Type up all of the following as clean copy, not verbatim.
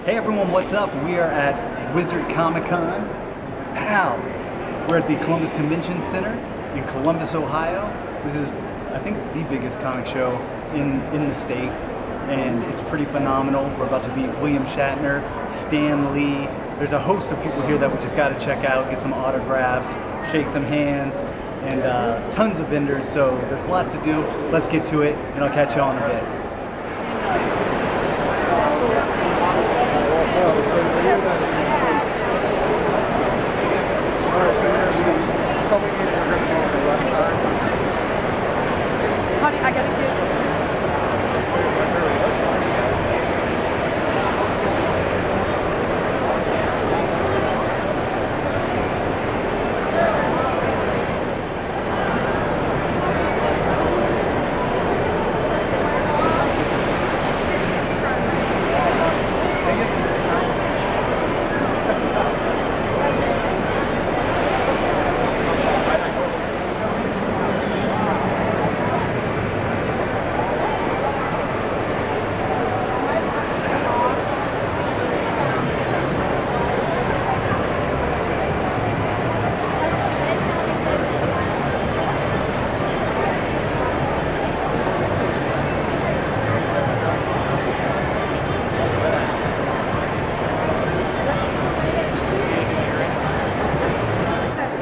Hey everyone, what's up? We are at Wizard Comicon. Pow! We're at the Columbus Convention Center in Columbus, Ohio. This is, I think, the biggest comic show in the state, and it's pretty phenomenal. We're about to meet William Shatner, Stan Lee. There's a host of people here that we just got to check out, get some autographs, shake some hands, and tons of vendors, so there's lots to do. Let's get to it, and I'll catch y'all in a bit. Honey, I gotta get.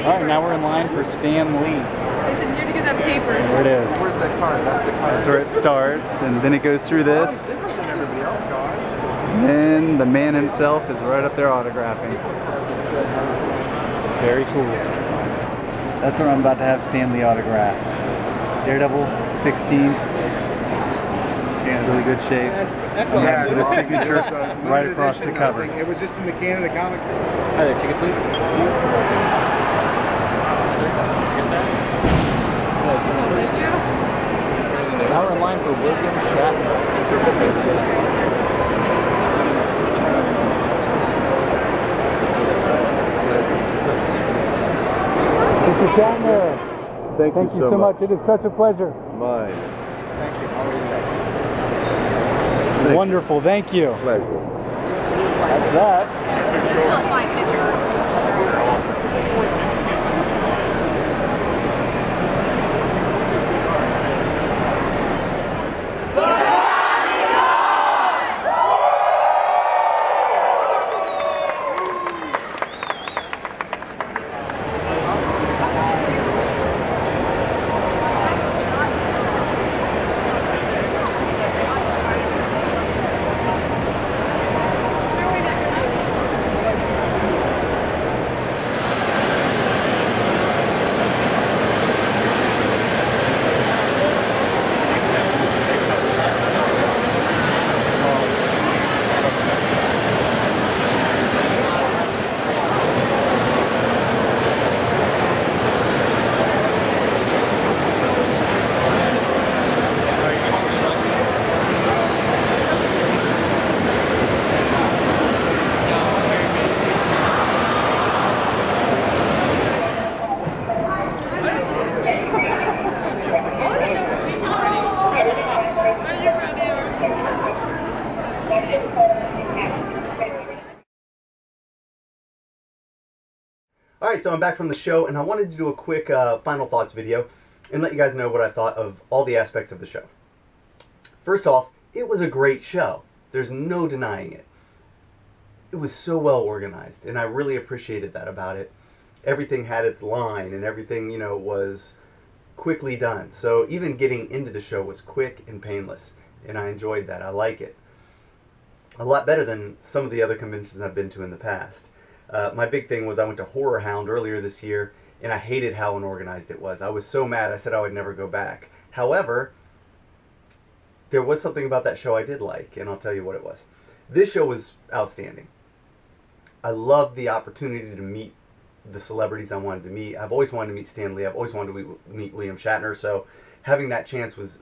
All right, now we're in line for Stan Lee. I said, here to get that paper. There it is. Where's that card? That's the card. That's where it starts, and then it goes through this. Different than everybody else card. And then the man himself is right up there autographing. Very cool. That's where I'm about to have Stan Lee autograph. Daredevil 16. Really good shape. That's And awesome. the signature right across the cover. It was just in the Canada Comic. Hi there, ticket please. Now we're in line for William Shatner. Mr. Shatner, thank you so much. It is such a pleasure. Mine. Thank you. Wonderful, thank you. Pleasure. That's that. Still a fine picture. Alright, so I'm back from the show, and I wanted to do a quick final thoughts video and let you guys know what I thought of all the aspects of the show. First off, it was a great show. There's no denying it. It was so well organized, and I really appreciated that about it. Everything had its line, and everything, you know, was quickly done. So even getting into the show was quick and painless, and I enjoyed that. I like it. A lot better than some of the other conventions I've been to in the past. My big thing was I went to Horror Hound earlier this year, and I hated how unorganized it was. I was so mad, I said I would never go back. However, there was something about that show I did like, and I'll tell you what it was. This show was outstanding. I loved the opportunity to meet the celebrities I wanted to meet. I've always wanted to meet Stan Lee. I've always wanted to meet William Shatner, so having that chance was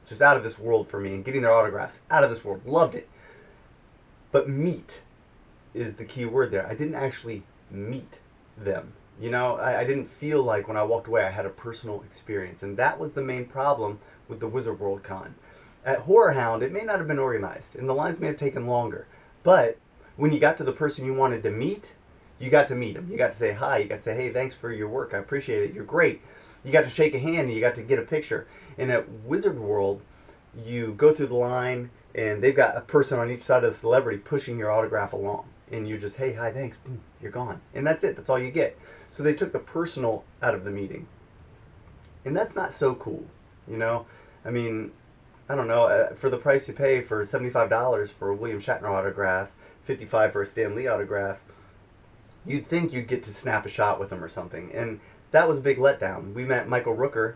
just out of this world for me, and getting their autographs, out of this world. Loved it. But meet is the key word there. I didn't actually meet them. You know, I didn't feel like when I walked away I had a personal experience, and that was the main problem with the Wizard World Con. At Horror Hound, it may not have been organized, and the lines may have taken longer, but when you got to the person you wanted to meet, you got to meet them. You got to say hi. You got to say, hey, thanks for your work. I appreciate it. You're great. You got to shake a hand and you got to get a picture. And at Wizard World, you go through the line and they've got a person on each side of the celebrity pushing your autograph along. And you're just, hey, hi, thanks. Boom, you're gone. And that's it. That's all you get. So they took the personal out of the meeting. And that's not so cool, you know? I mean, I don't know. For the price you pay for $75 for a William Shatner autograph, $55 for a Stan Lee autograph, you'd think you'd get to snap a shot with him or something. And that was a big letdown. We met Michael Rooker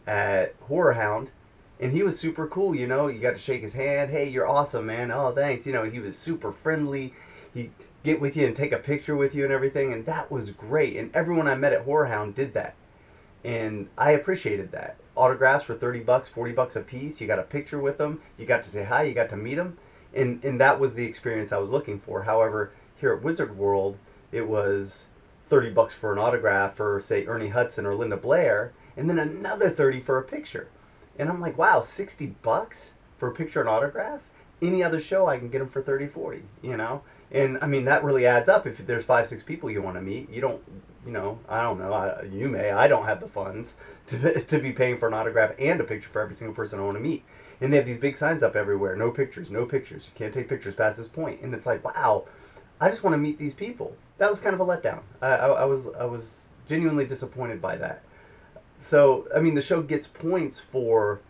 at Horror Hound, and he was super cool, you know? You got to shake his hand. Hey, you're awesome, man. Oh, thanks. You know, he was super friendly. He'd get with you and take a picture with you and everything, and that was great. And everyone I met at Horror Hound did that. And I appreciated that. Autographs were $30, $40 a piece. You got a picture with them. You got to say hi. You got to meet them. And that was the experience I was looking for. However, here at Wizard World, it was $30 for an autograph for, say, Ernie Hudson or Linda Blair, and then another 30 for a picture. And I'm like, wow, $60 for a picture and autograph? Any other show I can get them for 30, 40, you know? And I mean, that really adds up. If there's 5, 6 people you want to meet, you don't, you know, I don't know, you may, I don't have the funds to be paying for an autograph and a picture for every single person I want to meet. And they have these big signs up everywhere, no pictures, no pictures. You can't take pictures past this point. And it's like, wow, I just want to meet these people. That was kind of a letdown. I was genuinely disappointed by that. So, I mean, the show gets points for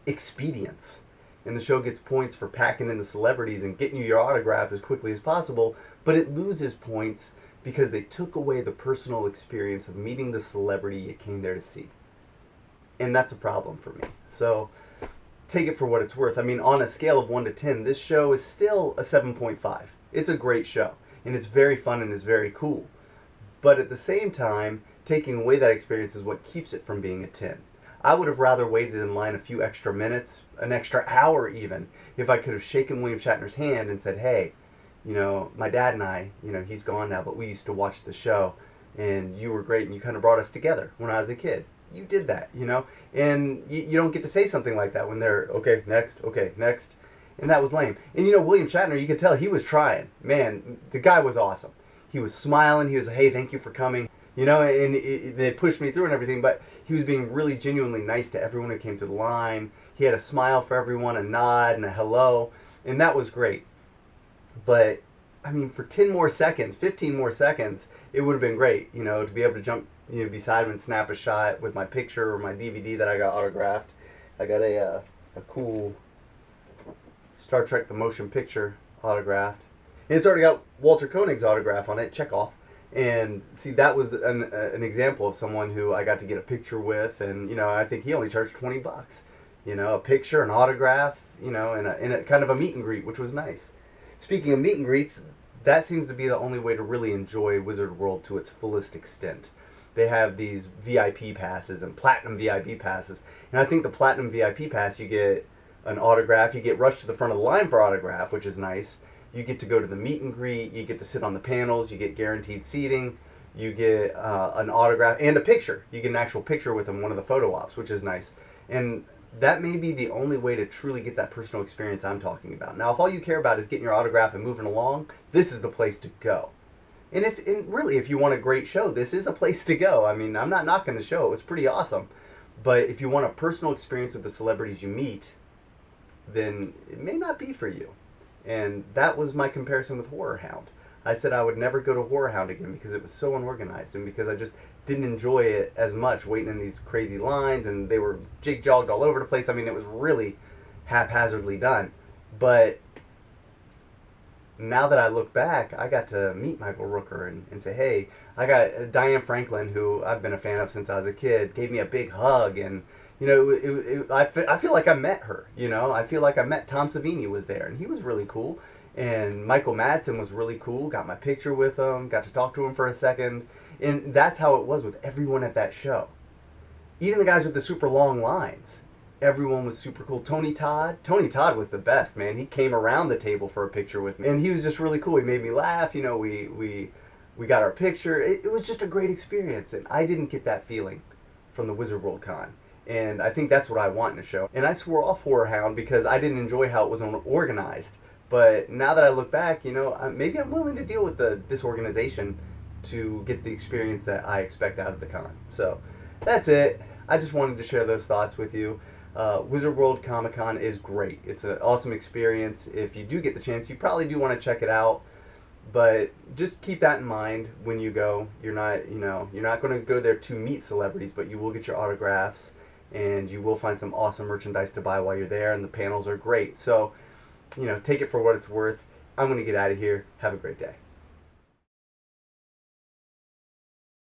expedience. And the show gets points for packing in the celebrities and getting you your autograph as quickly as possible. But it loses points because they took away the personal experience of meeting the celebrity you came there to see. And that's a problem for me. So, take it for what it's worth. I mean, on a scale of 1 to 10, this show is still a 7.5. It's a great show. And it's very fun and it's very cool. But at the same time, taking away that experience is what keeps it from being a 10. I would have rather waited in line a few extra minutes, an extra hour even, if I could have shaken William Shatner's hand and said, hey, you know, my dad and I, you know, he's gone now, but we used to watch the show, and you were great, and you kind of brought us together when I was a kid. You did that, you know? And you don't get to say something like that when they're, okay, next, and that was lame. And you know, William Shatner, you could tell he was trying. Man, the guy was awesome. He was smiling, he was, hey, thank you for coming. You know, and they pushed me through and everything, but he was being really genuinely nice to everyone who came through the line. He had a smile for everyone, a nod, and a hello, and that was great. But, I mean, for 10 more seconds, 15 more seconds, it would have been great, you know, to be able to jump, you know, beside him and snap a shot with my picture or my DVD that I got autographed. I got a cool Star Trek The Motion Picture autographed. And it's already got Walter Koenig's autograph on it, check off. And see, that was an example of someone who I got to get a picture with, and you know, I think he only charged $20. You know, a picture, an autograph, you know, and a kind of a meet and greet, which was nice. Speaking of meet and greets, that seems to be the only way to really enjoy Wizard World to its fullest extent. They have these VIP passes and Platinum VIP passes, and I think the Platinum VIP pass, you get an autograph, you get rushed to the front of the line for autograph, which is nice. You get to go to the meet and greet, you get to sit on the panels, you get guaranteed seating, you get an autograph and a picture. You get an actual picture with them, one of the photo ops, which is nice. And that may be the only way to truly get that personal experience I'm talking about. Now, if all you care about is getting your autograph and moving along, this is the place to go. And really, if you want a great show, this is a place to go. I mean, I'm not knocking the show. It was pretty awesome. But if you want a personal experience with the celebrities you meet, then it may not be for you. And that was my comparison with Horror Hound. I said I would never go to Horror Hound again because it was so unorganized and because I just didn't enjoy it as much waiting in these crazy lines and they were jig-jogged all over the place. I mean, it was really haphazardly done. But now that I look back, I got to meet Michael Rooker and say, hey, I got Diane Franklin, who I've been a fan of since I was a kid, gave me a big hug, and you know, I feel like I met her, you know. I feel like I met Tom Savini was there, and he was really cool. And Michael Madsen was really cool, got my picture with him, got to talk to him for a second. And that's how it was with everyone at that show. Even the guys with the super long lines, everyone was super cool. Tony Todd was the best, man. He came around the table for a picture with me, and he was just really cool. He made me laugh, you know, we got our picture. It was just a great experience, and I didn't get that feeling from the Wizard World Con. And I think that's what I want in a show. And I swore off Horror Hound because I didn't enjoy how it was organized. But now that I look back, maybe I'm willing to deal with the disorganization to get the experience that I expect out of the con. So that's it. I just wanted to share those thoughts with you. Wizard World Comic Con is great. It's an awesome experience. If you do get the chance, you probably do want to check it out. But just keep that in mind when you go. You're not going to go there to meet celebrities, but you will get your autographs, and you will find some awesome merchandise to buy while you're there, and the panels are great. So, take it for what it's worth. I'm going to get out of here. Have a great day.